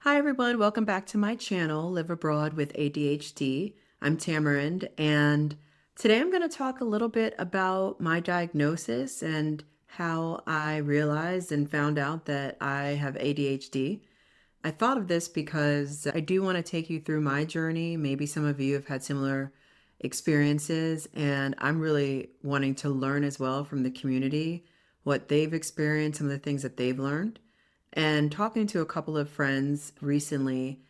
Hi everyone, welcome back to my channel, Live Abroad with ADHD. I'm Tamarind, and today I'm going to talk a little bit about my diagnosis and how I realized and found out that I have ADHD. I thought of this because I do want to take you through my journey. Maybe some of you have had similar experiences, and I'm really wanting to learn as well from the community what they've experienced, some of the things that they've learned. And talking to a couple of friends recently,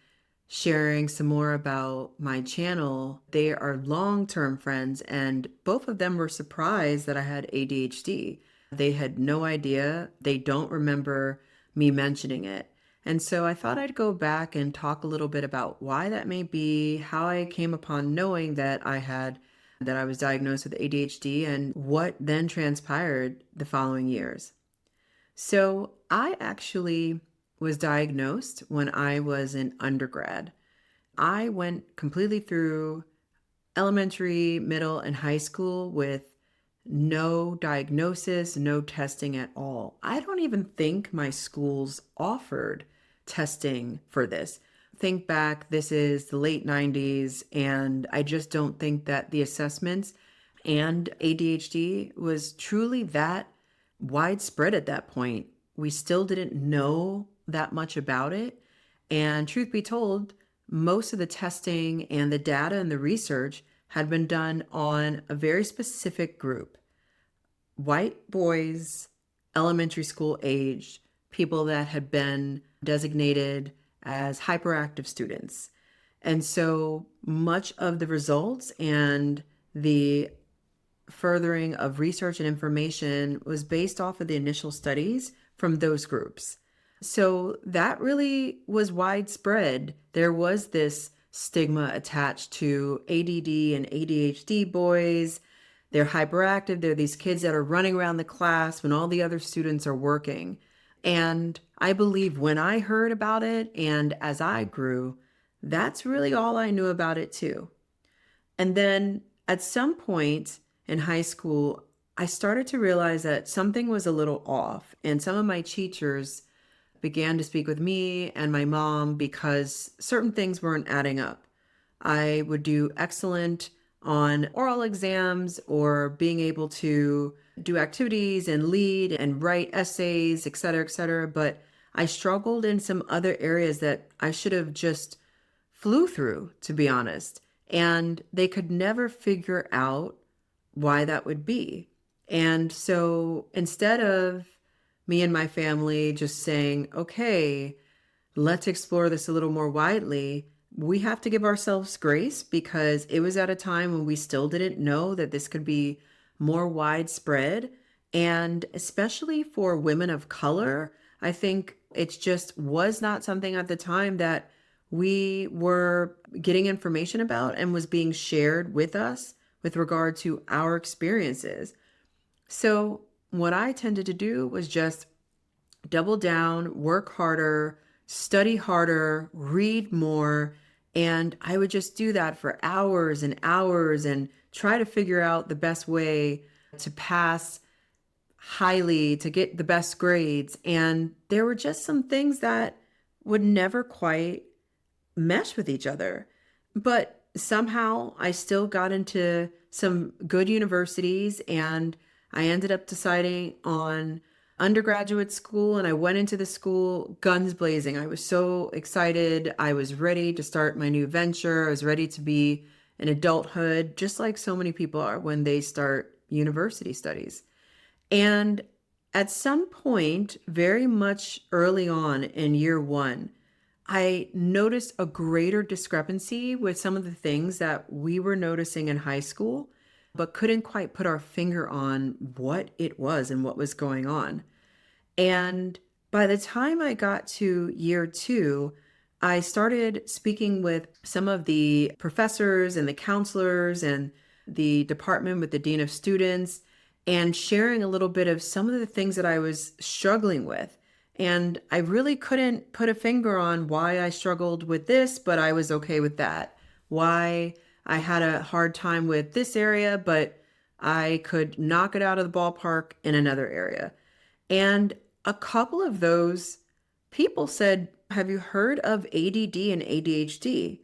sharing some more about my channel, they are long-term friends, and both of them were surprised that I had ADHD. They had no idea. They don't remember me mentioning it. And so I thought I'd go back and talk a little bit about why that may be, how I came upon knowing that I was diagnosed with ADHD, and what then transpired the following years. So I actually was diagnosed when I was in undergrad. I went completely through elementary, middle, and high school with no diagnosis, no testing at all. I don't even think my schools offered testing for this. Think back, this is the late 90s, and I just don't think that the assessments and ADHD was truly that widespread at that point. We still didn't know that much about it. And truth be told, most of the testing and the data and the research had been done on a very specific group: white boys, elementary school aged, people that had been designated as hyperactive students. And so much of the results and the furthering of research and information was based off of the initial studies from those groups. So that really was widespread. There was this stigma attached to ADD and ADHD boys. They're hyperactive. They're these kids that are running around the class when all the other students are working. And I believe when I heard about it and as I grew, that's really all I knew about it too. And then at some point in high school, I started to realize that something was a little off, and some of my teachers began to speak with me and my mom because certain things weren't adding up. I would do excellent on oral exams or being able to do activities and lead and write essays, et cetera, but I struggled in some other areas that I should have just flew through, to be honest. And they could never figure out why that would be. And so instead of me and my family just saying, okay, let's explore this a little more widely, we have to give ourselves grace because it was at a time when we still didn't know that this could be more widespread. And especially for women of color, I think it just was not something at the time that we were getting information about and was being shared with us with regard to our experiences. So what I tended to do was just double down, work harder, study harder, read more, and I would just do that for hours and hours and try to figure out the best way to pass highly, to get the best grades. And there were just some things that would never quite mesh with each other. But somehow I still got into some good universities, and I ended up deciding on undergraduate school, and I went into the school guns blazing. I was so excited. I was ready to start my new venture. I was ready to be in adulthood, just like so many people are when they start university studies. And at some point, very much early on in year one, I noticed a greater discrepancy with some of the things that we were noticing in high school, but couldn't quite put our finger on what it was and what was going on. And by the time I got to year two, I started speaking with some of the professors and the counselors and the department with the dean of students and sharing a little bit of some of the things that I was struggling with. And I really couldn't put a finger on why I struggled with this, but I was okay with that. Why I had a hard time with this area, but I could knock it out of the ballpark in another area. And a couple of those people said, Have you heard of ADD and ADHD?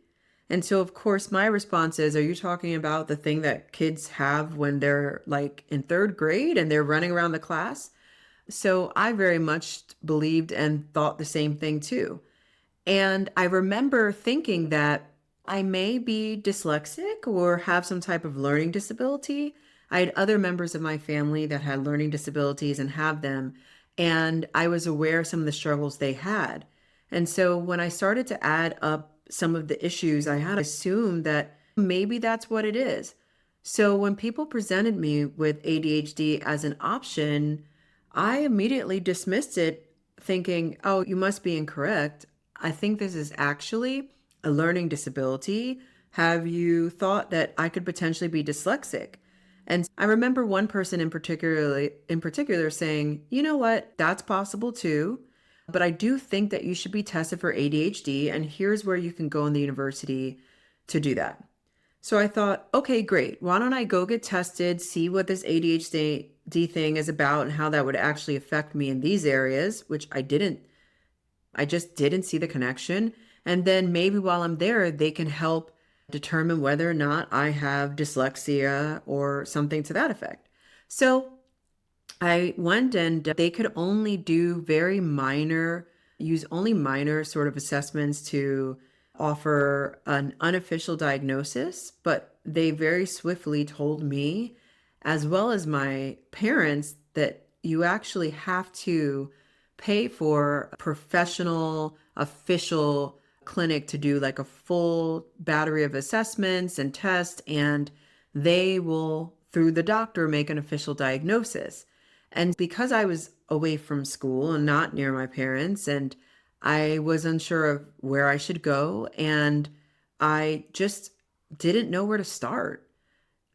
And so, of course, my response is, are you talking about the thing that kids have when they're like in third grade and they're running around the class? So I very much believed and thought the same thing too. And I remember thinking that I may be dyslexic or have some type of learning disability. I had other members of my family that had learning disabilities and have them, and I was aware of some of the struggles they had. And so when I started to add up some of the issues I had, I assumed that maybe that's what it is. So when people presented me with ADHD as an option, I immediately dismissed it, thinking, oh, you must be incorrect. I think this is actually a learning disability. Have you thought that I could potentially be dyslexic? And I remember one person in particular saying, you know what, that's possible too. But I do think that you should be tested for ADHD, and here's where you can go in the university to do that. So I thought, okay, great. Why don't I go get tested, see what this ADHD thing is about and how that would actually affect me in these areas, which I just didn't see the connection. And then maybe while I'm there, they can help determine whether or not I have dyslexia or something to that effect. So I went, and they could only do use only minor sort of assessments to offer an unofficial diagnosis, but they very swiftly told me, as well as my parents, that you actually have to pay for a professional, official clinic to do like a full battery of assessments and tests, and they will, through the doctor, make an official diagnosis. And because I was away from school and not near my parents, and I was unsure of where I should go, and I just didn't know where to start.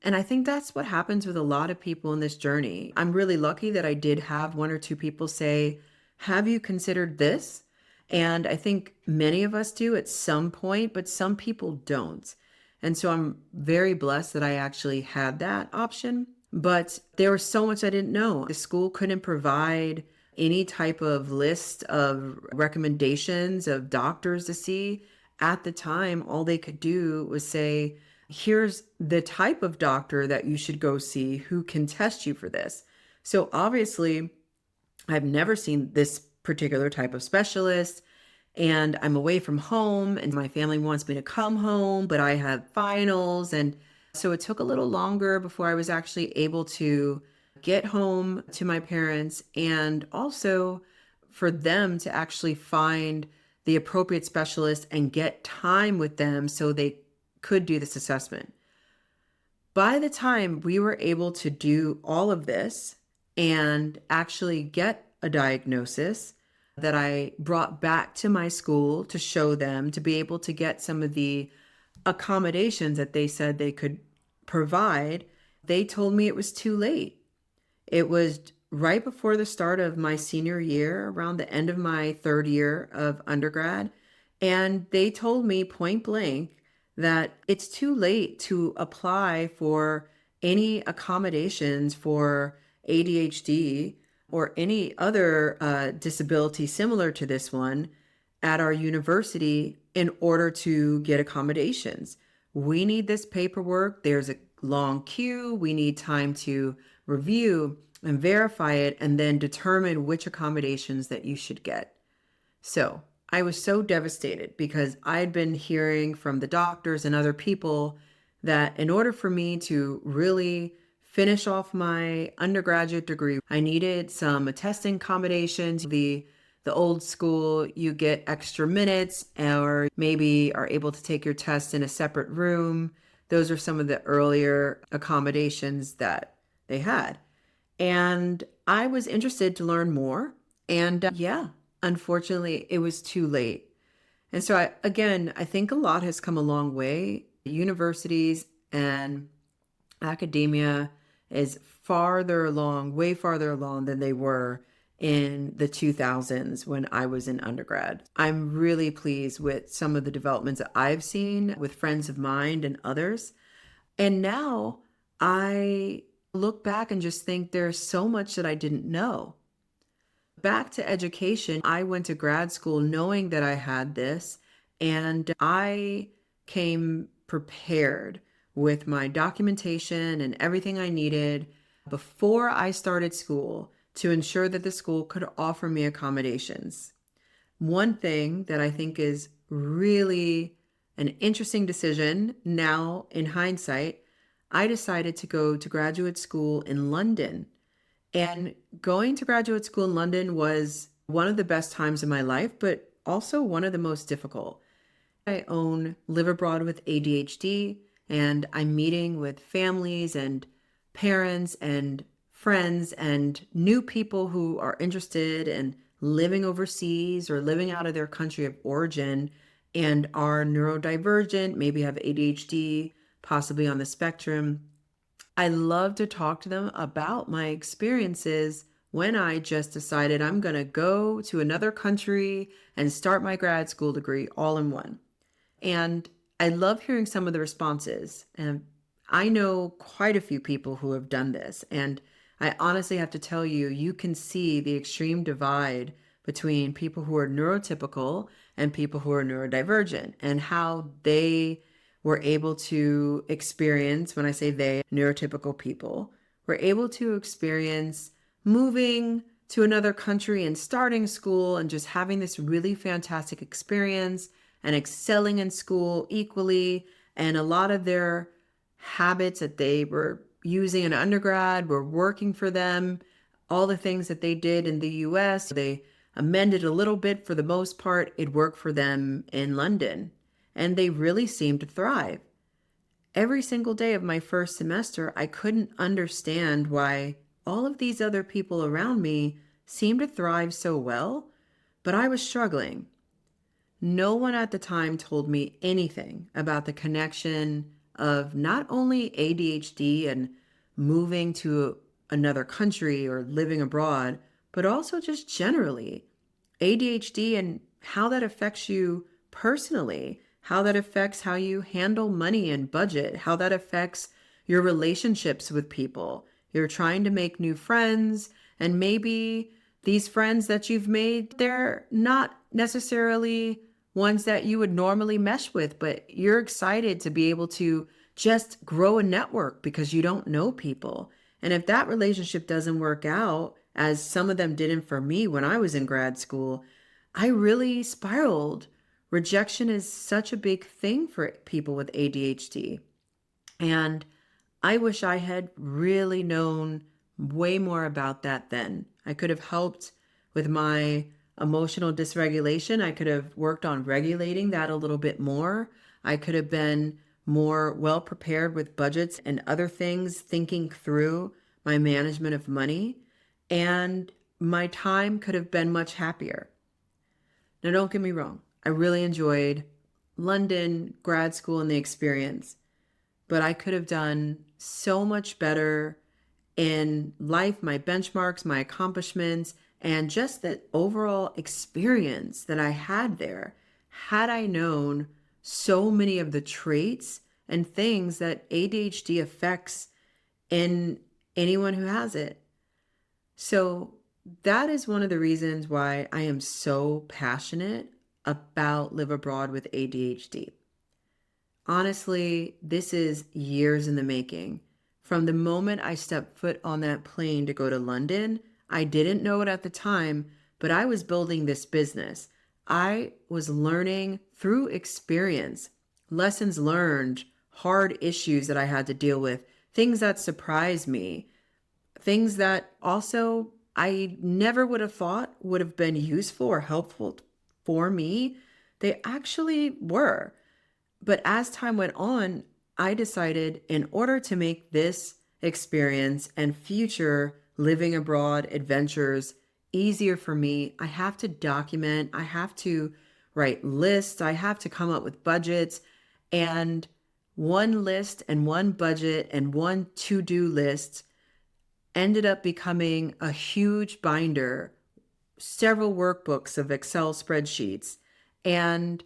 And I think that's what happens with a lot of people in this journey. I'm really lucky that I did have one or two people say, have you considered this? And I think many of us do at some point, but some people don't. And so I'm very blessed that I actually had that option. But there was so much I didn't know. The school couldn't provide any type of list of recommendations of doctors to see. At the time, all they could do was say, here's the type of doctor that you should go see who can test you for this. So obviously, I've never seen this particular type of specialist, and I'm away from home, and my family wants me to come home, but I have finals. And so it took a little longer before I was actually able to get home to my parents, and also for them to actually find the appropriate specialist and get time with them so they could do this assessment. By the time we were able to do all of this and actually get a diagnosis that I brought back to my school to show them, to be able to get some of the accommodations that they said they could provide, they told me it was too late. It was right before the start of my senior year, around the end of my third year of undergrad. And they told me point blank that it's too late to apply for any accommodations for ADHD or any other disability similar to this one at our university in order to get accommodations. We need this paperwork. There's a long queue. We need time to review and verify it and then determine which accommodations that you should get. So I was so devastated because I'd been hearing from the doctors and other people that in order for me to really finish off my undergraduate degree, I needed some testing accommodations. The old school, you get extra minutes or maybe are able to take your test in a separate room. Those are some of the earlier accommodations that they had. And I was interested to learn more. And yeah, unfortunately, it was too late. And so I think a lot has come a long way. Universities and academia is farther along, way farther along than they were in the 2000s when I was in undergrad. I'm really pleased with some of the developments that I've seen with friends of mine and others. And now I look back and just think there's so much that I didn't know. Back to education, I went to grad school knowing that I had this, and I came prepared with my documentation and everything I needed before I started school to ensure that the school could offer me accommodations. One thing that I think is really an interesting decision now in hindsight, I decided to go to graduate school in London. And going to graduate school in London was one of the best times in my life, but also one of the most difficult. I live abroad with ADHD, and I'm meeting with families and parents and friends and new people who are interested in living overseas or living out of their country of origin and are neurodivergent, maybe have ADHD, possibly on the spectrum. I love to talk to them about my experiences when I just decided I'm going to go to another country and start my grad school degree all in one. And I love hearing some of the responses. And I know quite a few people who have done this. And I honestly have to tell you, you can see the extreme divide between people who are neurotypical and people who are neurodivergent and how they were able to experience, when I say they, neurotypical people, were able to experience moving to another country and starting school and just having this really fantastic experience and excelling in school equally. And a lot of their habits that they were using in undergrad were working for them. All the things that they did in the US, they amended a little bit for the most part. It worked for them in London. And they really seemed to thrive. Every single day of my first semester, I couldn't understand why all of these other people around me seemed to thrive so well, but I was struggling. No one at the time told me anything about the connection of not only ADHD and moving to another country or living abroad, but also just generally ADHD and how that affects you personally, how that affects how you handle money and budget, how that affects your relationships with people. You're trying to make new friends, and maybe these friends that you've made, they're not necessarily ones that you would normally mesh with, but you're excited to be able to just grow a network because you don't know people. And if that relationship doesn't work out, as some of them didn't for me when I was in grad school, I really spiraled. Rejection is such a big thing for people with ADHD. And I wish I had really known way more about that then. I could have helped with my emotional dysregulation. I could have worked on regulating that a little bit more. I could have been more well prepared with budgets and other things, thinking through my management of money. And my time could have been much happier. Now, don't get me wrong. I really enjoyed London grad school and the experience, but I could have done so much better in life, my benchmarks, my accomplishments, and just the overall experience that I had there, had I known so many of the traits and things that ADHD affects in anyone who has it. So that is one of the reasons why I am so passionate about Live Abroad with ADHD. Honestly, this is years in the making. From the moment I stepped foot on that plane to go to London, I didn't know it at the time, but I was building this business. I was learning through experience, lessons learned, hard issues that I had to deal with, things that surprised me, things that also I never would have thought would have been useful or helpful for me. They actually were. But as time went on, I decided in order to make this experience and future living abroad adventures easier for me, I have to document, I have to write lists, I have to come up with budgets. And one list and one budget and one to-do list ended up becoming a huge binder, several workbooks of Excel spreadsheets. And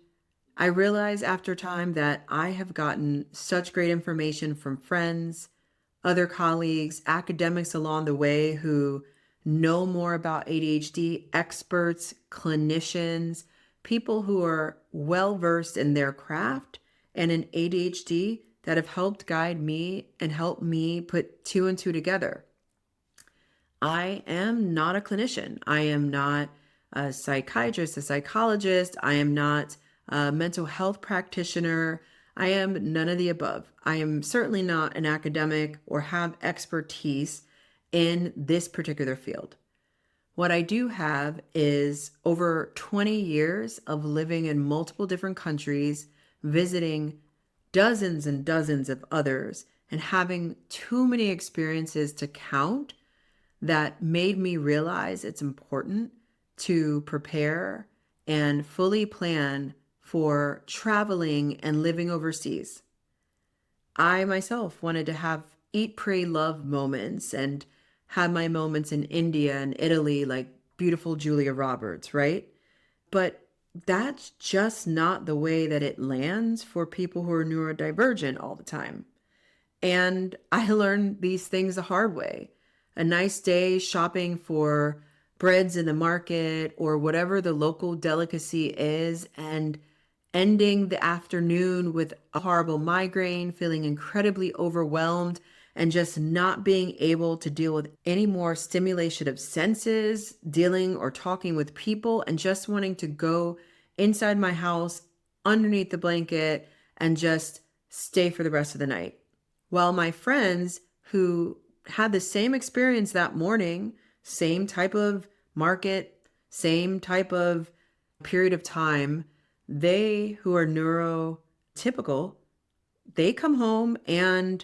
I realize after time that I have gotten such great information from friends, other colleagues, academics along the way who know more about ADHD, experts, clinicians, people who are well versed in their craft and in ADHD that have helped guide me and help me put two and two together. I am not a clinician. I am not a psychiatrist, a psychologist. I am not a mental health practitioner. I am none of the above. I am certainly not an academic or have expertise in this particular field. What I do have is over 20 years of living in multiple different countries, visiting dozens and dozens of others, and having too many experiences to count that made me realize it's important to prepare and fully plan for traveling and living overseas. I myself wanted to have eat, pray, love moments and have my moments in India and Italy like beautiful Julia Roberts, right? But that's just not the way that it lands for people who are neurodivergent all the time. And I learned these things the hard way. A nice day shopping for breads in the market or whatever the local delicacy is, and ending the afternoon with a horrible migraine, feeling incredibly overwhelmed, and just not being able to deal with any more stimulation of senses, dealing or talking with people, and just wanting to go inside my house underneath the blanket and just stay for the rest of the night. While my friends who had the same experience that morning, same type of market, same type of period of time, they who are neurotypical, they come home and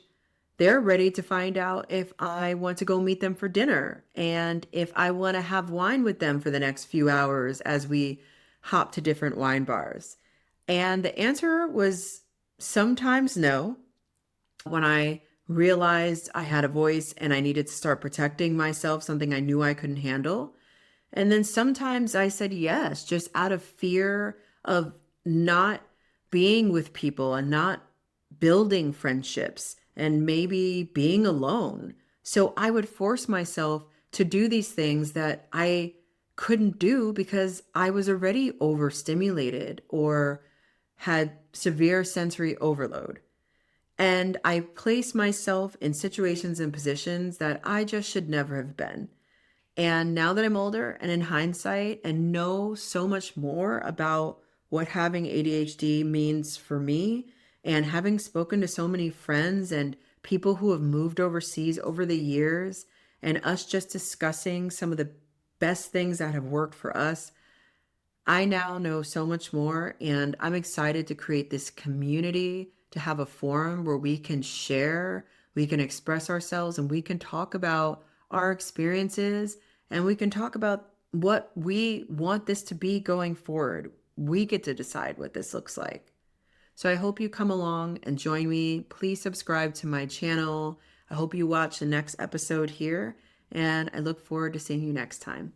they're ready to find out if I want to go meet them for dinner and if I want to have wine with them for the next few hours as we hop to different wine bars. And the answer was sometimes no. When I realized I had a voice and I needed to start protecting myself, something I knew I couldn't handle. And then sometimes I said yes, just out of fear of not being with people and not building friendships and maybe being alone. So I would force myself to do these things that I couldn't do because I was already overstimulated or had severe sensory overload. And I place myself in situations and positions that I just should never have been. And now that I'm older and in hindsight and know so much more about what having ADHD means for me, and having spoken to so many friends and people who have moved overseas over the years, and us just discussing some of the best things that have worked for us, I now know so much more, and I'm excited to create this community, to have a forum where we can share, we can express ourselves, and we can talk about our experiences, and we can talk about what we want this to be going forward. We get to decide what this looks like. So I hope you come along and join me. Please subscribe to my channel. I hope you watch the next episode here, and I look forward to seeing you next time.